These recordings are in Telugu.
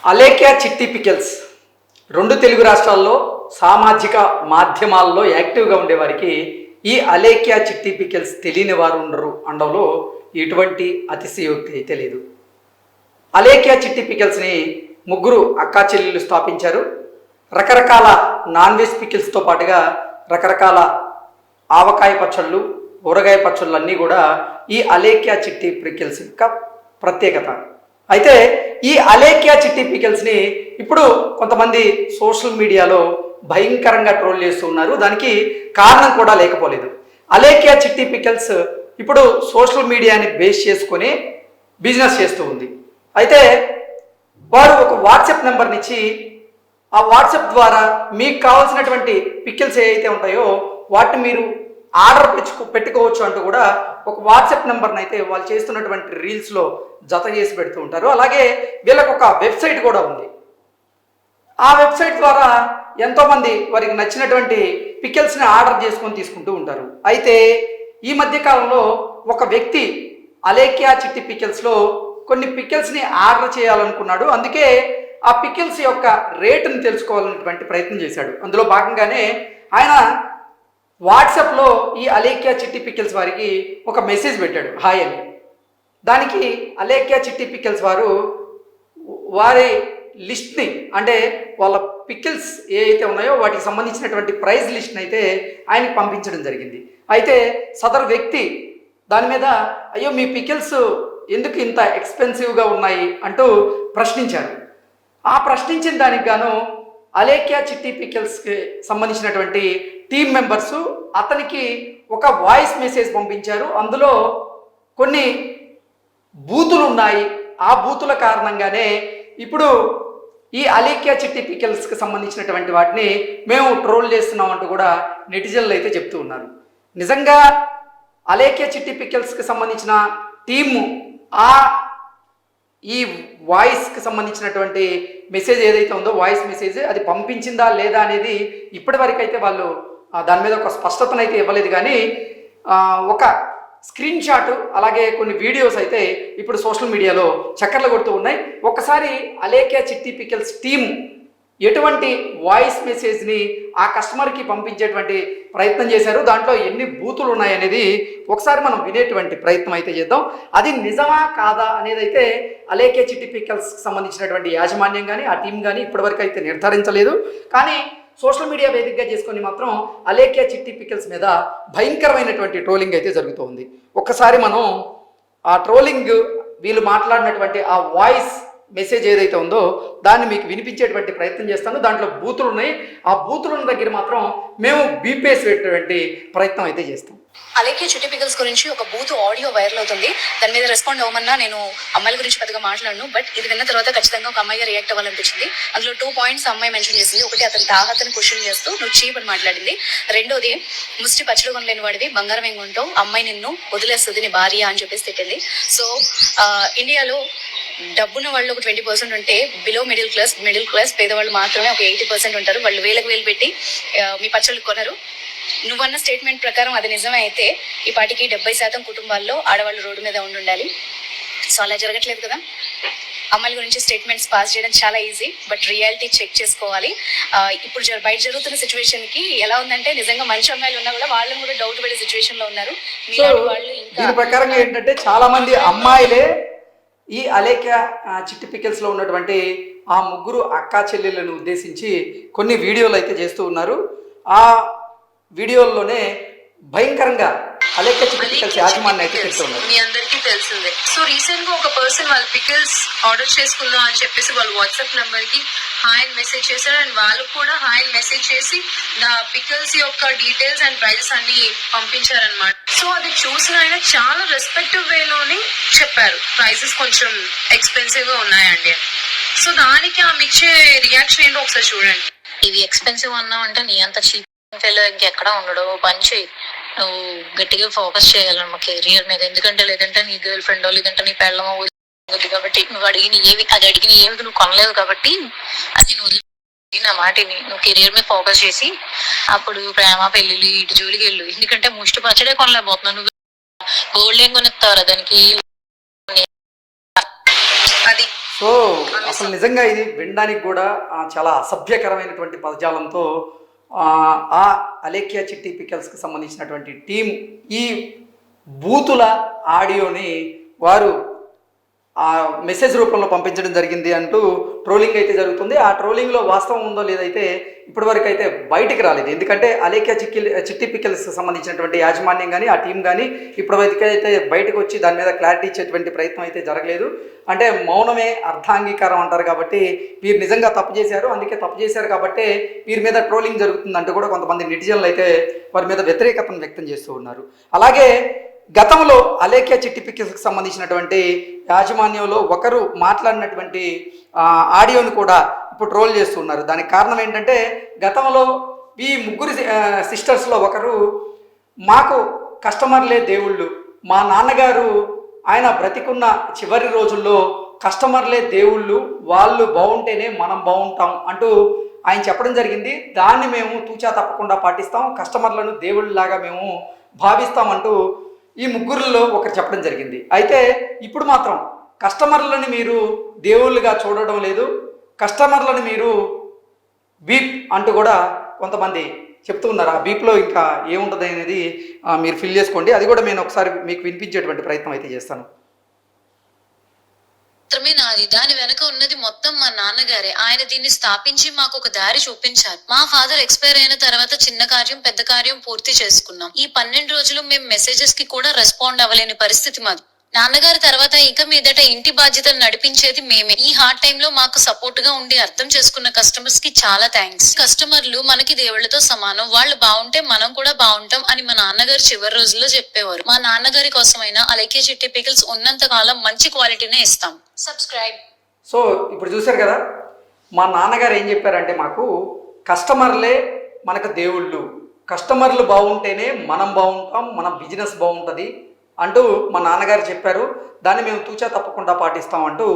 అలేఖ్య చిట్టి పికెల్స్ రెండు తెలుగు రాష్ట్రాల్లో సామాజిక మాధ్యమాల్లో యాక్టివ్గా ఉండేవారికి ఈ అలేఖ్య చిట్టి పికెల్స్ తెలియని వారు ఉండరు అనడంలో ఎటువంటి అతిశయోక్తి అయితే లేదు. అలేఖ్య చిట్టి పికెల్స్ని ముగ్గురు అక్కా చెల్లెళ్ళు స్థాపించారు. రకరకాల నాన్ వెజ్ పికిల్స్తో పాటుగా రకరకాల ఆవకాయ పచ్చళ్ళు, ఊరగాయ పచ్చళ్ళు అన్నీ కూడా ఈ అలేఖ్య చిట్టి పికిల్స్ యొక్క ప్రత్యేకత. అయితే ఈ అలేఖ్య చిట్టి పికిల్స్ని ఇప్పుడు కొంతమంది సోషల్ మీడియాలో భయంకరంగా ట్రోల్ చేస్తూ ఉన్నారు. దానికి కారణం కూడా లేకపోలేదు. అలేఖ్య చిట్టి పికిల్స్ ఇప్పుడు సోషల్ మీడియాని బేస్ చేసుకొని బిజినెస్ చేస్తూ ఉంది. అయితే వారు ఒక వాట్సాప్ నెంబర్నిచ్చి ఆ వాట్సాప్ ద్వారా మీకు కావాల్సినటువంటి పికిల్స్ ఏవైతే ఉంటాయో వాటిని మీరు ఆర్డర్ పెట్టుకోవచ్చు అంటూ కూడా ఒక వాట్సాప్ నెంబర్ని అయితే వాళ్ళు చేస్తున్నటువంటి రీల్స్లో జత చేసి పెడుతూ ఉంటారు. అలాగే వీళ్ళకు ఒక వెబ్సైట్ కూడా ఉంది. ఆ వెబ్సైట్ ద్వారా ఎంతోమంది వారికి నచ్చినటువంటి పికిల్స్ని ఆర్డర్ చేసుకొని తీసుకుంటూ ఉంటారు. అయితే ఈ మధ్య కాలంలో ఒక వ్యక్తి అలేఖ్య చిట్టి పికిల్స్లో కొన్ని పికిల్స్ని ఆర్డర్ చేయాలనుకున్నాడు. అందుకే ఆ పికిల్స్ యొక్క రేటును తెలుసుకోవాలనేటువంటి ప్రయత్నం చేశాడు. అందులో భాగంగానే ఆయన వాట్సాప్లో ఈ అలేఖ్య చిట్టి పికిల్స్ వారికి ఒక మెసేజ్ పెట్టాడు, హాయ్ అని. దానికి అలేఖ్య చిట్టి పికిల్స్ వారు వారి లిస్ట్ని, అంటే వాళ్ళ పికిల్స్ ఏవైతే ఉన్నాయో వాటికి సంబంధించినటువంటి ప్రైస్ లిస్ట్ని అయితే ఆయనకి పంపించడం జరిగింది. అయితే సదరు వ్యక్తి దాని మీద అయ్యో మీ పికిల్స్ ఎందుకు ఇంత ఎక్స్పెన్సివ్గా ఉన్నాయి అంటూ ప్రశ్నించారు. ఆ ప్రశ్నించిన దానికి గాను అలేఖ్య చిట్టి పికిల్స్కి సంబంధించినటువంటి టీం మెంబర్సు అతనికి ఒక వాయిస్ మెసేజ్ పంపించారు. అందులో కొన్ని బూతులు ఉన్నాయి. ఆ బూతుల కారణంగానే ఇప్పుడు ఈ అలేఖ్య చిట్టి పికిల్స్కి సంబంధించినటువంటి వాటిని మేము ట్రోల్ చేస్తున్నాం అంటూ కూడా నెటిజన్లు అయితే చెప్తూ ఉన్నారు. నిజంగా అలేఖ్య చిట్టి పికిల్స్కి సంబంధించిన టీము ఈ వాయిస్కి సంబంధించినటువంటి మెసేజ్ ఏదైతే ఉందో వాయిస్ మెసేజ్ అది పంపించిందా లేదా అనేది ఇప్పటి వరకు అయితే వాళ్ళు దాని మీద ఒక స్పష్టతను అయితే ఇవ్వలేదు. కానీ ఒక స్క్రీన్ షాట్ అలాగే కొన్ని వీడియోస్ అయితే ఇప్పుడు సోషల్ మీడియాలో చక్కర్లు కొడుతూ ఉన్నాయి. ఒక్కసారి అలేఖ్య చిట్టి పికిల్స్ టీమ్ ఎటువంటి వాయిస్ మెసేజ్ని ఆ కస్టమర్కి పంపించేటువంటి ప్రయత్నం చేశారు, దాంట్లో ఎన్ని బూతులు ఉన్నాయనేది ఒకసారి మనం వినేటువంటి ప్రయత్నం అయితే చేద్దాం. అది నిజమా కాదా అనేది అయితే అలేఖ్య చిట్టి పికిల్స్కి సంబంధించినటువంటి యాజమాన్యం కానీ ఆ టీం కానీ ఇప్పటివరకు అయితే నిర్ధారించలేదు. కానీ సోషల్ మీడియా వేదికగా చేసుకొని మాత్రం అలేఖ్య చిట్టి పికిల్స్ మీద భయంకరమైనటువంటి ట్రోలింగ్ అయితే జరుగుతుంది. ఒక్కసారి మనం ఆ ట్రోలింగ్ వీళ్ళు మాట్లాడినటువంటి ఆ వాయిస్ మెసేజ్ ఏదైతే ఉందో దాన్ని మీకు వినిపించేటువంటి ప్రయత్నం చేస్తాను. దాంట్లో బూతులు ఉన్నాయి. ఆ బూతులున్న దగ్గర మాత్రం మేము బీపీఎస్ పెట్టేటువంటి ప్రయత్నం అయితే చేస్తాం. అలేఖ్య చిట్టి పికిల్స్ గురించి ఒక బూత్ ఆడియో వైరల్ అవుతుంది. దాని మీద రెస్పాండ్ అవ్వమన్నా నేను అమ్మాయిల గురించి పెద్దగా మాట్లాడను, బట్ ఇది విన్న తర్వాత ఖచ్చితంగా ఒక అమ్మాయిగా రియాక్ట్ అవ్వాలనిపించింది. అందులో 2 పాయింట్స్ అమ్మాయి మెన్షన్ చేసింది. ఒకటి, అతని తాహతను క్వశ్చన్ చేస్తూ నువ్వు చీప్ అని మాట్లాడింది. రెండోది, ముష్టి పచ్చడి కొనలేని వాడివి బంగారం ఏం కొంటావు, అమ్మాయి నిన్ను వదిలేస్తుంది నీ భార్య అని చెప్పేసి తిట్టింది. సో ఇండియాలో డబ్బున్న వాళ్ళు ఒక 20% ఉంటే బిలో మిడిల్ క్లాస్ పేదవాళ్ళు మాత్రమే ఒక 80% ఉంటారు. వాళ్ళు వేలకు వేలు పెట్టి మీ పచ్చళ్ళు కొనరు. నువ్వన్న స్టేట్మెంట్ ప్రకారం అది నిజమే అయితే ఈ పాటికి 70% కుటుంబాల్లో ఆడవాళ్ళు రోడ్డు మీద ఉండాలి. సో అలా జరగట్లేదు కదా. అమ్మాయిల గురించి స్టేట్మెంట్స్ పాస్ చేయడం చాలా ఈజీ, బట్ రియాలిటీ చెక్ చేసుకోవాలి. ఇప్పుడు బయట జరుగుతున్న సిచ్యువేషన్కి ఎలా ఉందంటే నిజంగా మంచి అమ్మాయిలు ఉన్నా కూడా వాళ్ళని కూడా డౌట్ పడే సిచ్యువేషన్లో ఉన్నారు. వాళ్ళు దీని ప్రకారంగా ఏంటంటే చాలా మంది అమ్మాయిలే ఈ అలేఖ్య చిట్టి పికిల్స్లో ఉన్నటువంటి ఆ ముగ్గురు అక్కా చెల్లెళ్ళను ఉద్దేశించి కొన్ని వీడియోలు అయితే చేస్తూ ఉన్నారు. ఆ వీడియోల్లోనే భయంకరంగా అలేఖ్య చిట్టి పికిల్స్ యాజమాన్యం అయితే చెప్తున్నారు. మీ అందరికీ తెలిసిందే. సో రీసెంట్ గా ఒక పర్సన్ వాళ్ళ పికిల్స్ ఆర్డర్ చేసుకుందాం అని చెప్పేసి వాళ్ళు వాట్సాప్ నెంబర్ కి హాయ్ అని మెసేజ్ చేశారు. అండ్ వాళ్ళకు కూడా హాయ్ అని మెసేజ్ చేసి పికిల్స్ యొక్క డీటెయిల్స్ అండ్ ప్రైజెస్ అన్ని పంపించారనమాట. సో అది చూసిన ఆయన చాలా రెస్పెక్టివ్ వేలోని చెప్పారు, ప్రైజెస్ కొంచెం ఎక్స్పెన్సివ్ గా ఉన్నాయండి. సో దానికి ఆమె ఇచ్చే రియాక్షన్ ఏంటో ఒకసారి చూడండి. ఇవి ఎక్స్పెన్సివ్ అన్నావు అంటే నీ అంత చీప్ ఇంకెక్కడా ఉండడు. పంచి నువ్వు గట్టిగా ఫోకస్ చేయాలన్నమా కెరియర్ మీద. ఎందుకంటే లేదంటే నీ గర్ల్ ఫ్రెండ్ లేదంటే నీ పెళ్ళమో కాబట్టి నువ్వు అడిగిన ఏమి నువ్వు కొనలేదు కాబట్టి అది నువ్వు నా మాటిని నువ్వు కెరియర్ మీద ఫోకస్ చేసి అప్పుడు ప్రేమ పెళ్లిళ్ళు ఇటు జోలికి వెళ్ళు. ఎందుకంటే ముష్టి పచ్చడే కొనలేకపోతున్నావు. నువ్వు గోల్డ్ ఏం కొనిస్తావురా దానికి. అది సో అసలు నిజంగా ఇది వినడానికి కూడా చాలా అసభ్యకరమైనటువంటి పదజాలంతో ఆ అలేఖ్య చిట్టి పికల్స్కి సంబంధించినటువంటి టీం ఈ బూతుల ఆడియోని వారు ఆ మెసేజ్ రూపంలో పంపించడం జరిగింది అంటూ ట్రోలింగ్ అయితే జరుగుతుంది. ఆ ట్రోలింగ్లో వాస్తవం ఉందో లేదైతే ఇప్పటివరకు అయితే బయటికి రాలేదు. ఎందుకంటే అలేఖ్య చిట్టి పికల్స్ సంబంధించినటువంటి యాజమాన్యం కానీ ఆ టీం కానీ ఇప్పటివరకు అయితే బయటకు వచ్చి దాని మీద క్లారిటీ ఇచ్చేటువంటి ప్రయత్నం అయితే జరగలేదు. అంటే మౌనమే అర్థాంగీకారం అంటారు కాబట్టి వీరు నిజంగా తప్పు చేశారు, అందుకే తప్పు చేశారు కాబట్టి వీరి మీద ట్రోలింగ్ జరుగుతుందంటూ కూడా కొంతమంది నెటిజన్లు అయితే వారి మీద వ్యతిరేకతను వ్యక్తం చేస్తూ ఉన్నారు. అలాగే గతంలో అలేఖ్య చిట్టి పికల్స్కి సంబంధించినటువంటి యాజమాన్యంలో ఒకరు మాట్లాడినటువంటి ఆడియోను కూడా ఇప్పుడు ట్రోల్ చేస్తున్నారు. దానికి కారణం ఏంటంటే గతంలో ఈ ముగ్గురు సిస్టర్స్లో ఒకరు మాకు కస్టమర్లే దేవుళ్ళు, మా నాన్నగారు ఆయన బ్రతికున్న చివరి రోజుల్లో కస్టమర్లే దేవుళ్ళు, వాళ్ళు బాగుంటేనే మనం బాగుంటాం అంటూ ఆయన చెప్పడం జరిగింది. దాన్ని మేము తూచా తప్పకుండా పాటిస్తాం, కస్టమర్లను దేవుళ్ళలాగా మేము భావిస్తామంటూ ఈ ముగ్గురులో ఒకరు చెప్పడం జరిగింది. అయితే ఇప్పుడు మాత్రం కస్టమర్లని మీరు దేవుళ్ళుగా చూడడం లేదు, కస్టమర్లను మీరు బీప్ అంటూ కూడా కొంతమంది చెప్తూ ఉన్నారు. ఆ బీప్లో ఇంకా ఏముంటుంది అనేది మీరు ఫిల్ చేసుకోండి. అది కూడా నేను ఒకసారి మీకు వినిపించేటువంటి ప్రయత్నం అయితే చేస్తాను. మాత్రమే నాది, దాని వెనక ఉన్నది మొత్తం మా నాన్నగారే. ఆయన దీన్ని స్థాపించి మాకు ఒక దారి చూపించారు. మా ఫాదర్ ఎక్స్పైర్ అయిన తర్వాత చిన్న కార్యం పెద్ద కార్యం పూర్తి చేసుకున్నాం. ఈ 12 రోజులు మేము మెసేజెస్ కి కూడా రెస్పాండ్ అవ్వలేని పరిస్థితి మాది. నాన్నగారి తర్వాత ఇక మీదట ఇంటి బాధ్యతలు నడిపించేది మేమే. ఈ హార్డ్ టైమ్ లో మాకు సపోర్ట్ గా ఉండి అర్థం చేసుకున్న కస్టమర్స్ కి చాలా థ్యాంక్స్. కస్టమర్లు మనకి దేవుళ్ళతో సమానం, వాళ్ళు బాగుంటే మనం కూడా బాగుంటాం అని మా నాన్నగారు చివరి రోజుల్లో చెప్పేవారు. మా నాన్నగారి కోసమైనా అలేఖ్య చిట్టి పికల్స్ ఉన్నంత కాలం మంచి క్వాలిటీనే ఇస్తాం. సబ్స్క్రైబ్. సో ఇప్పుడు చూశారు కదా, మా నాన్నగారు ఏం చెప్పారంటే మాకు కస్టమర్లే మనకు దేవుళ్ళు, కస్టమర్లు బాగుంటేనే మనం బాగుంటాం, మన బిజినెస్ బాగుంటుంది అంటూ మా నాన్నగారు చెప్పారు. దాన్ని మేము తూచా తప్పకుండా పాటిస్తాం అంటూ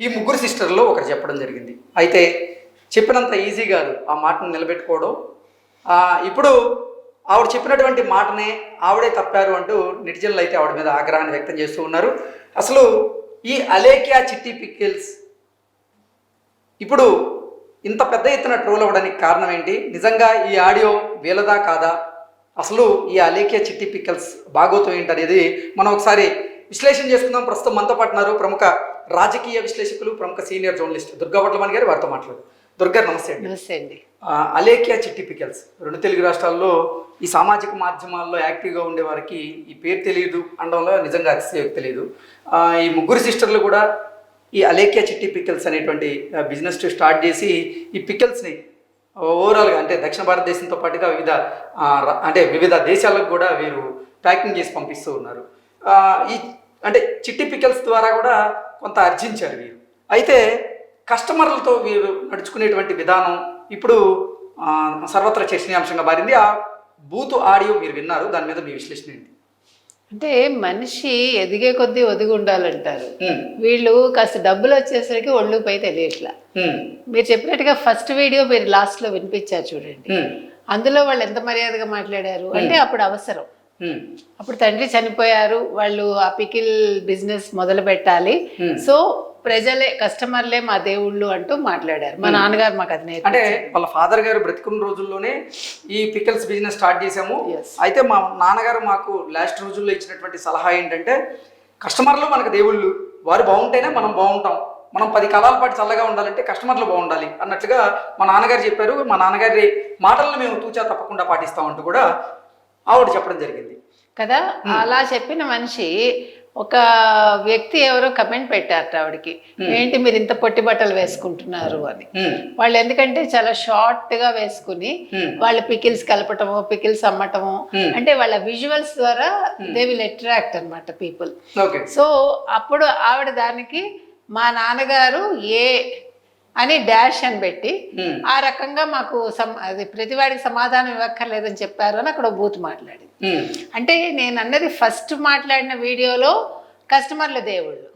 ఈ ముగ్గురు సిస్టర్లో ఒకరు చెప్పడం జరిగింది. అయితే చెప్పినంత ఈజీ కాదు ఆ మాటను నిలబెట్టుకోవడం. ఇప్పుడు ఆవిడ చెప్పినటువంటి మాటనే ఆవిడే తప్పారు అంటూ నెటిజన్లు అయితే ఆవిడ మీద ఆగ్రహాన్ని వ్యక్తం చేస్తూ ఉన్నారు. అసలు ఈ అలేఖ్య చిట్టి పికల్స్ ఇప్పుడు ఇంత పెద్ద ఎత్తున ట్రోల్ అవ్వడానికి కారణం ఏంటి? నిజంగా ఈ ఆడియో వీలదా కాదా? అసలు ఈ అలేఖ్య చిట్టి పికల్స్ భాగోతం ఏంటనేది మనం ఒకసారి విశ్లేషణ చేసుకుందాం. ప్రస్తుతం మనతో పాటున్నారు ప్రముఖ రాజకీయ విశ్లేషకులు, ప్రముఖ సీనియర్ జర్నలిస్ట్ దుర్గా వడ్లమణి గారు. వారితో మాట్లాడు. దుర్గా నమస్తే అండి. నమస్తే అండి. అలేఖ్య చిట్టి పికల్స్ 2 తెలుగు రాష్ట్రాల్లో ఈ సామాజిక మాధ్యమాల్లో యాక్టివ్గా ఉండే వారికి ఈ పేరు తెలియదు అనడంలో నిజంగా అతిశయోక్తి తెలియదు. ఈ ముగ్గురు సిస్టర్లు కూడా ఈ అలేఖ్య చిట్టి పికల్స్ అనేటువంటి బిజినెస్ స్టార్ట్ చేసి ఈ పికల్స్ని ఓవరాల్గా అంటే దక్షిణ భారతదేశంతో పాటుగా వివిధ దేశాలకు కూడా వీరు ప్యాకింగ్ చేసి పంపిస్తూ ఉన్నారు. ఈ అంటే చిట్టి పికల్స్ ద్వారా కూడా కొంత ఆర్జించారు వీరు. అయితే కస్టమర్లతో వీరు నడుచుకునేటువంటి విధానం ఇప్పుడు సర్వత్రా చర్చనీయాంశంగా మారింది. ఆ బూతు ఆడియో మీరు విన్నారు, దాని మీద మీ విశ్లేషణ ఏంటి? అంటే మనిషి ఎదిగే కొద్దీ ఒదిగి ఉండాలంటారు. వీళ్ళు కాస్త డబ్బులు వచ్చేసరికి ఒళ్ళు పై తెలియట్లా. మీరు చెప్పినట్టుగా ఫస్ట్ వీడియో మీరు లాస్ట్ లో వినిపించారు చూడండి, అందులో వాళ్ళు ఎంత మర్యాదగా మాట్లాడారు అంటే అప్పుడు అవసరం. అప్పుడు తండ్రి చనిపోయారు, వాళ్ళు ఆ పికిల్ బిజినెస్ మొదలు పెట్టాలి, సో ప్రజలే కస్టమర్లే మా దేవుళ్ళు అంటూ మాట్లాడారు. మా నాన్నగారు మాకు అది అంటే వాళ్ళ ఫాదర్ గారు బ్రతికున్న రోజుల్లోనే ఈ పికల్స్ బిజినెస్ స్టార్ట్ చేసాము. అయితే మా నాన్నగారు మాకు లాస్ట్ రోజుల్లో ఇచ్చినటువంటి సలహా ఏంటంటే కస్టమర్లు మనకు దేవుళ్ళు, వారు బాగుంటేనే మనం బాగుంటాం, మనం 10 కాలాల పాటు చల్లగా ఉండాలంటే కస్టమర్లు బాగుండాలి అన్నట్లుగా మా నాన్నగారు చెప్పారు. మా నాన్నగారి మాటలను మేము తూచా తప్పకుండా పాటిస్తామంటూ కూడా ఆవిడ చెప్పడం జరిగింది కదా. అలా చెప్పిన మనిషి ఒక వ్యక్తి ఎవరో కమెంట్ పెట్టారట ఆవిడకి, ఏంటి మీరు ఇంత పొట్టి బట్టలు వేసుకుంటున్నారు అని. వాళ్ళు ఎందుకంటే చాలా షార్ట్ గా వేసుకుని వాళ్ళ పికిల్స్ కలపటము, పికిల్స్ అమ్మటము, అంటే వాళ్ళ విజువల్స్ ద్వారా దే విల్ అట్రాక్ట్ అనమాట పీపుల్. సో అప్పుడు ఆవిడ దానికి మా నాన్నగారు అని డాష్ అని పెట్టి ఆ రకంగా మాకు అది ప్రతివాడికి సమాధానం ఇవ్వక్కర్లేదని చెప్పారు అని అక్కడ బూత్ మాట్లాడింది. అంటే నేను అన్నది ఫస్ట్ మాట్లాడిన వీడియోలో కస్టమర్ల దేవుళ్ళు,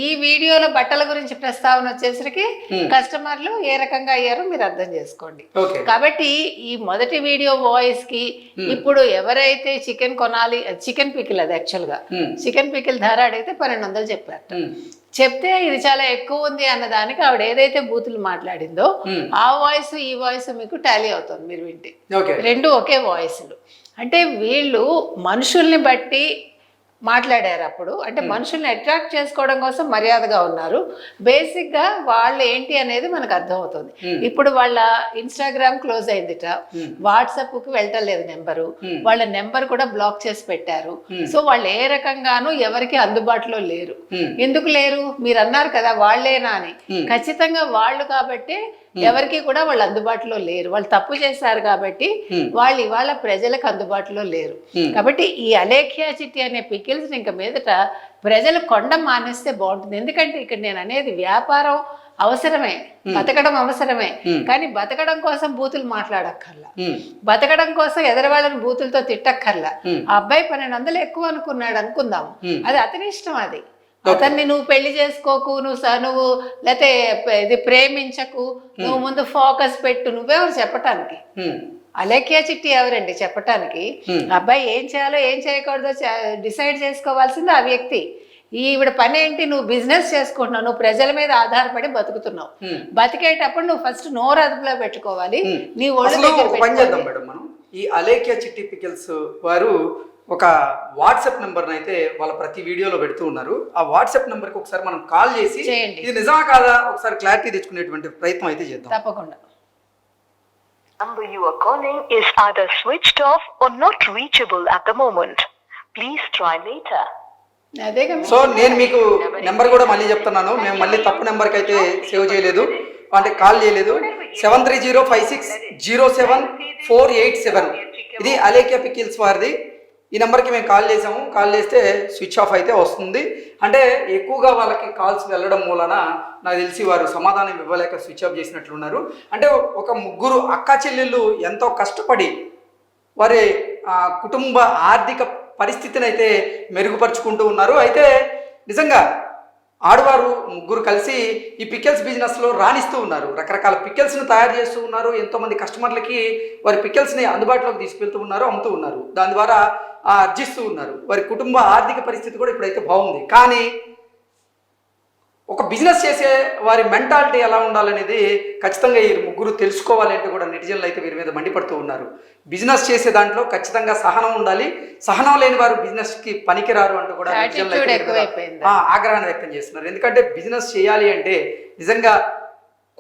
ఈ వీడియోలో బట్టల గురించి ప్రస్తావన వచ్చేసరికి కస్టమర్లు ఏ రకంగా అయ్యారో మీరు అర్థం చేసుకోండి. ఓకే. కాబట్టి ఈ మొదటి వీడియో వాయిస్ కి ఇప్పుడు ఎవరైతే చికెన్ కొనాలి, చికెన్ పికిల్ అది యాక్చువల్ గా చికెన్ పికిల్ ధర అడిగితే 1200 చెప్పారు. చెప్తే ఇది చాలా ఎక్కువ ఉంది అన్న దానికి ఆవిడ ఏదైతే బూతులు మాట్లాడిందో ఆ వాయిస్ ఈ వాయిస్ మీకు టాలీ అవుతుంది మీరు వింటే. రెండు ఒకే వాయిస్లు. అంటే వీళ్ళు మనుషుల్ని బట్టి మాట్లాడారు అప్పుడు. అంటే మనుషుల్ని అట్రాక్ట్ చేసుకోవడం కోసం మర్యాదగా ఉన్నారు. బేసిక్గా వాళ్ళు ఏంటి అనేది మనకు అర్థమవుతుంది. ఇప్పుడు వాళ్ళ ఇన్స్టాగ్రామ్ క్లోజ్ అయిందిట, వాట్సాప్కి వెళ్ళటలేదు నెంబరు, వాళ్ళ నెంబర్ కూడా బ్లాక్ చేసి పెట్టారు. సో వాళ్ళు ఏ రకంగానూ ఎవరికి అందుబాటులో లేరు. ఎందుకు లేరు మీరు అన్నారు కదా వాళ్ళేనా అని. ఖచ్చితంగా వాళ్ళు కాబట్టి ఎవరికి కూడా వాళ్ళు అందుబాటులో లేరు. వాళ్ళు తప్పు చేశారు కాబట్టి వాళ్ళు ఇవాళ ప్రజలకు అందుబాటులో లేరు. కాబట్టి ఈ అలేఖ్యా చిట్టి అనే పికిల్స్ ఇంకా మీదట ప్రజలు కొండం మానేస్తే బాగుంటుంది. ఎందుకంటే ఇక్కడ నేను అనేది వ్యాపారం అవసరమే, బతకడం అవసరమే, కానీ బతకడం కోసం బూతులు మాట్లాడక్కర్లా, బతకడం కోసం ఎదరవాళ్ళని బూతులతో తిట్టక్కర్లా. ఆ అబ్బాయి 1200 ఎక్కువ అనుకున్నాడు అనుకుందాం, అది అతని ఇష్టం. అది అతన్ని నువ్వు పెళ్లి చేసుకోకు, నువ్వు లేకపోతే ఇది ప్రేమించకు, నువ్వు ముందు ఫోకస్ పెట్టు, నువ్వెవరు చెప్పటానికి? అలేఖ్యా చిట్టి ఎవరండి చెప్పటానికి? అబ్బాయి ఏం చేయాలో ఏం చేయకూడదో డిసైడ్ చేసుకోవాల్సింది ఆ వ్యక్తి. ఈవిడ పని ఏంటి? నువ్వు బిజినెస్ చేసుకుంటున్నావు, నువ్వు ప్రజల మీద ఆధారపడి బతుకుతున్నావు. బతికేటప్పుడు నువ్వు ఫస్ట్ నోరు అదుపులో పెట్టుకోవాలి. నీ పని చేద్దాం మేడం, మనం ఈ అలేఖ్యా చిట్టి పికిల్స్ వారు ఒక వాట్సాప్ నెంబర్ని అయితే వాళ్ళ ప్రతి వీడియోలో పెడుతూ ఉన్నారు. ఆ వాట్సాప్ నెంబర్కి ఒకసారి మనం కాల్ చేసి ఇది నిజమా కాదా ఒకసారి క్లారిటీ తెచ్చుకునేటువంటి ప్రయత్నం అయితే చేద్దాం. తప్పకుండా. Number you are calling is either switched off or not reachable at the moment. Please try later. So నేను మీకు నెంబర్ కూడా మళ్ళీ చెప్తున్నాను. మేము మళ్ళీ తప్పు నెంబర్కి అయితే సేవ్ చేయలేదు, అంటే కాల్ చేయలేదు. 7305607487 ఇది అలేఖ్యా పికిల్స్ వారిది. ఈ నెంబర్కి మేము కాల్ చేసాము. కాల్ చేస్తే స్విచ్ ఆఫ్ అయితే వస్తుంది. అంటే ఎక్కువగా వాళ్ళకి కాల్స్ వెళ్ళడం మూలన నాకు తెలిసి వారు సమాధానం ఇవ్వలేక స్విచ్ ఆఫ్ చేసినట్లున్నారు. అంటే ఒక ముగ్గురు అక్కా చెల్లెళ్ళు ఎంతో కష్టపడి వారి కుటుంబ ఆర్థిక పరిస్థితిని అయితే మెరుగుపరుచుకుంటూ ఉన్నారు. అయితే నిజంగా ఆడవారు ముగ్గురు కలిసి ఈ పికిల్స్ బిజినెస్లో రాణిస్తూ ఉన్నారు. రకరకాల పికిల్స్ను తయారు చేస్తూ ఉన్నారు. ఎంతోమంది కస్టమర్లకి వారి పికిల్స్ని అందుబాటులోకి తీసుకెళ్తూ ఉన్నారు, అమ్ముతూ ఉన్నారు. దాని ద్వారా ఆర్జిస్తూ ఉన్నారు. వారి కుటుంబ ఆర్థిక పరిస్థితి కూడా ఇప్పుడైతే బాగుంది. కానీ ఒక బిజినెస్ చేసే వారి మెంటాలిటీ ఎలా ఉండాలనేది ఖచ్చితంగా ఈ ముగ్గురు తెలుసుకోవాలి అంటే కూడా నెటిజన్లు అయితే వీరి మీద మండిపడుతూ ఉన్నారు. బిజినెస్ చేసే దాంట్లో ఖచ్చితంగా సహనం ఉండాలి, సహనం లేని వారు బిజినెస్కి పనికిరారు అంటూ కూడా ఆగ్రహాన్ని వ్యక్తం చేస్తున్నారు. ఎందుకంటే బిజినెస్ చేయాలి అంటే నిజంగా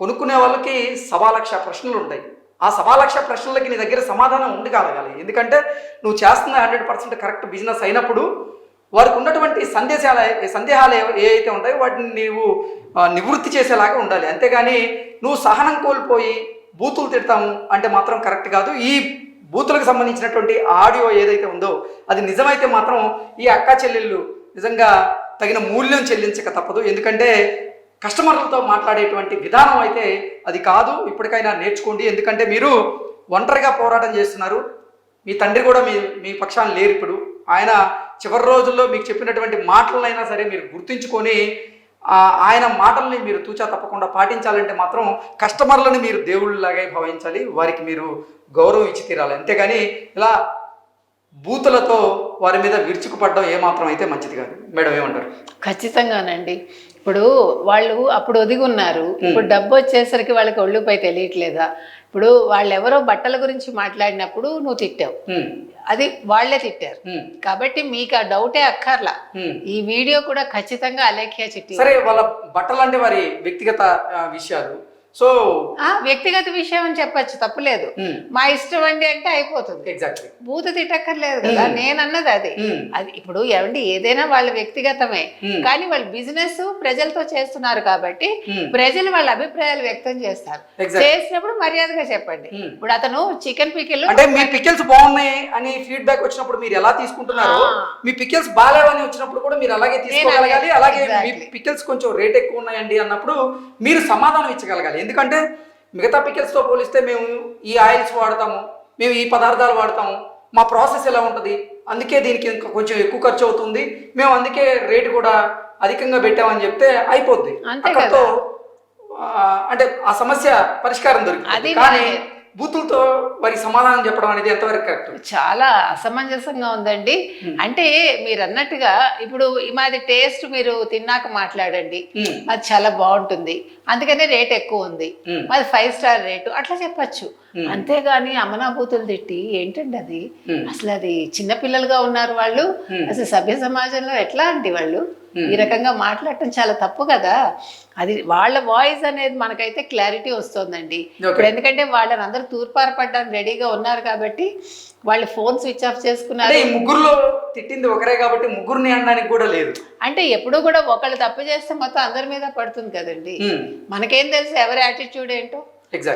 కొనుక్కునే వాళ్ళకి 1,00,000 ప్రశ్నలు ఉంటాయి. ఆ 1,00,000 ప్రశ్నలకి నీ దగ్గర సమాధానం ఉండి కాగలగాలి. ఎందుకంటే నువ్వు చేస్తున్న 100% కరెక్ట్ బిజినెస్ అయినప్పుడు వారికి ఉన్నటువంటి సందేహాలు ఏవైతే ఉంటాయో వాటిని నీవు నివృత్తి చేసేలాగా ఉండాలి. అంతేగాని నువ్వు సహనం కోల్పోయి బూతులు తిడతాము అంటే మాత్రం కరెక్ట్ కాదు. ఈ బూతులకు సంబంధించినటువంటి ఆడియో ఏదైతే ఉందో అది నిజమైతే మాత్రం ఈ అక్కా చెల్లెళ్ళు నిజంగా తగిన మూల్యం చెల్లించక తప్పదు. ఎందుకంటే కస్టమర్లతో మాట్లాడేటువంటి విధానం అయితే అది కాదు. ఇప్పటికైనా నేర్చుకోండి. ఎందుకంటే మీరు ఒంటరిగా పోరాటం చేస్తున్నారు. మీ తండ్రి కూడా మీ పక్షాన లేరు. ఇప్పుడు ఆయన చివరి రోజుల్లో మీకు చెప్పినటువంటి మాటలనైనా సరే మీరు గుర్తుంచుకొని ఆయన మాటల్ని మీరు తూచా తప్పకుండా పాటించాలంటే మాత్రం కస్టమర్లను మీరు దేవుళ్ళలాగే భావించాలి, వారికి మీరు గౌరవం ఇచ్చి తీరాలి. అంతేగాని ఇలా బూతులతో వారి మీద విరుచుకుపడడం ఏమాత్రం అయితే మంచిది కాదు. మేడం ఏమంటారు? ఖచ్చితంగానండి. ఇప్పుడు వాళ్ళు అప్పుడు ఒదిగి ఉన్నారు, ఇప్పుడు డబ్బు వచ్చేసరికి వాళ్ళకి ఒళ్ళుపై తెలియట్లేదా? ఇప్పుడు వాళ్ళు ఎవరో బట్టల గురించి మాట్లాడినప్పుడు నువ్వు తిట్టావు, అది వాళ్లే తిట్టారు కాబట్టి మీకు ఆ డౌటే అక్కర్లా. ఈ వీడియో కూడా ఖచ్చితంగా అలేఖ్యా చిట్టి. సరే, వాళ్ళ బట్టలు అంటే వారి వ్యక్తిగత విషయాలు, సో వ్యక్తిగత విషయం అని చెప్పచ్చు, తప్పులేదు. మా ఇష్టం అండి అంటే అయిపోతుంది. ఎగ్జాక్ట్లీ, బూతు తిట్టక్కర్లేదు కదా. నేనన్నది అది. అది ఇప్పుడు ఏమండి ఏదైనా వాళ్ళ వ్యక్తిగతమే, కానీ వాళ్ళు బిజినెస్ ప్రజలతో చేస్తున్నారు కాబట్టి ప్రజలు వాళ్ళ అభిప్రాయాలు వ్యక్తం చేస్తారు. చేసినప్పుడు మర్యాదగా చెప్పండి. ఇప్పుడు అతను చికెన్ పికిల్ అంటే మీ పికిల్స్ బాగున్నాయి అని ఫీడ్బ్యాక్ వచ్చినప్పుడు మీరు ఎలా తీసుకుంటున్నారు, మీ పికిల్స్ బాగాలేవని వచ్చినప్పుడు కూడా మీరు అలాగే తీసుకోగలగాలి. అలాగే మీ పికిల్స్ కొంచెం రేట్ ఎక్కువ ఉన్నాయండి అన్నప్పుడు మీరు సమాధానం ఇచ్చగలగాలి. ఎందుకంటే మిగతా పికిల్స్తో పోలిస్తే మేము ఈ ఆయిల్స్ వాడతాము, మేము ఈ పదార్థాలు వాడతాము, మా ప్రాసెస్ ఎలా ఉంటుంది, అందుకే దీనికి ఇంకా కొంచెం ఎక్కువ ఖర్చు అవుతుంది, మేము అందుకే రేటు కూడా అధికంగా పెట్టామని చెప్తే అయిపోద్ది, అంతే అక్కడితో అంటే ఆ సమస్య పరిష్కారం అది దొరికింది. కానీ బూతులతో వారికి సమాధానం చెప్పడం అనేది ఎంతవరకు కరెక్ట్? చాలా అసమంజసంగా ఉందండి. అంటే మీరు అన్నట్టుగా ఇప్పుడు మాది టేస్ట్ మీరు తిన్నాక మాట్లాడండి, అది చాలా బాగుంటుంది అందుకనే రేట్ ఎక్కువ ఉంది, మాది 5 స్టార్ రేటు అట్లా చెప్పచ్చు. అంతేగాని అమనాభూతులు తిట్టి ఏంటండి అది? అసలు అది చిన్నపిల్లలుగా ఉన్నారు వాళ్ళు, అసలు సభ్య సమాజంలో ఎట్లా అండి వాళ్ళు ఈ రకంగా మాట్లాడటం చాలా తప్పు కదా. అది వాళ్ళ వాయిస్ అనేది మనకైతే క్లారిటీ వస్తుందండి ఇప్పుడు, ఎందుకంటే వాళ్ళని అందరూ తూర్పారపడడానికి రెడీగా ఉన్నారు కాబట్టి వాళ్ళు ఫోన్ స్విచ్ ఆఫ్ చేసుకున్నారు. ఈ ముగ్గురులో తిట్టింది ఒకరే కాబట్టి ముగ్గురిని అనడానికి కూడా లేదు. అంటే ఎప్పుడు కూడా ఒకళ్ళు తప్పు చేస్తే మొత్తం అందరి మీద పడుతుంది కదండి, మనకేం తెలుసు ఎవరి యాటిట్యూడ్ ఏంటో.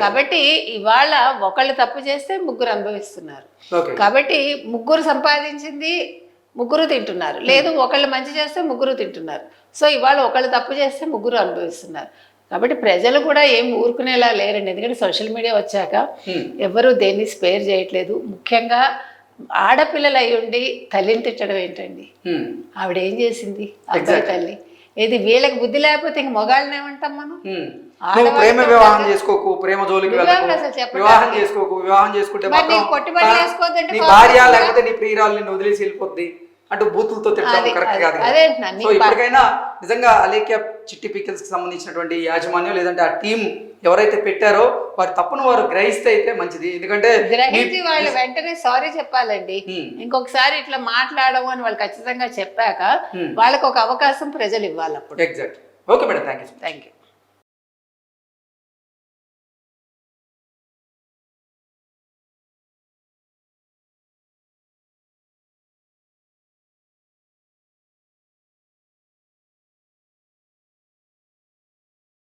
కాబట్టి ఇవాళ ఒకళ్ళు తప్పు చేస్తే ముగ్గురు అనుభవిస్తున్నారు, కాబట్టి ముగ్గురు సంపాదించింది ముగ్గురు తింటున్నారు, లేదు ఒకళ్ళు మంచి చేస్తే ముగ్గురు తింటున్నారు. సో ఇవాళ ఒకళ్ళు తప్పు చేస్తే ముగ్గురు అనుభవిస్తున్నారు. కాబట్టి ప్రజలు కూడా ఏం ఊరుకునేలా లేరండి, ఎందుకంటే సోషల్ మీడియా వచ్చాక ఎవరు దేన్ని స్పేర్ చేయట్లేదు. ముఖ్యంగా ఆడపిల్లలు అయి ఉండి తల్లిని తిట్టడం ఏంటండి? ఆవిడ ఏం చేసింది అబ్బాయి తల్లి? ఏది వీళ్ళకి బుద్ధి లేకపోతే ఇంక మొగాళ్ళని ఏమంటాం మనం? ప్రేమ వివాహం చేసుకోకు, ప్రేమ జోలికి వివాహం చేసుకోకు, వివాహం చేసుకుంటే నీ భార్య లేకపోతే నీ ప్రియురాలు నిన్ను వదిలేసి వెళ్ళిపోద్ది అంటూ బూతులతో తిట్టడం కరెక్ట్ కాదు. సో ఇప్పటికైనా నిజంగా అలేఖ్య చిట్టి పికిల్స్ కి సంబంధించినటువంటి యాజమాన్యం లేదంటే ఆ టీం ఎవరైతే పెట్టారో వారి తప్పును వారు గ్రహిస్తే అయితే మంచిది. ఎందుకంటే గ్రహించి వాళ్ళు వెంటనే సారీ చెప్పాలండి. ఇంకొకసారి ఇట్లా మాట్లాడము అని వాళ్ళు ఖచ్చితంగా చెప్పాక వాళ్ళకి ఒక అవకాశం ప్రజలు ఇవ్వాలి అప్పుడు. Exact. Okay madam, thank you.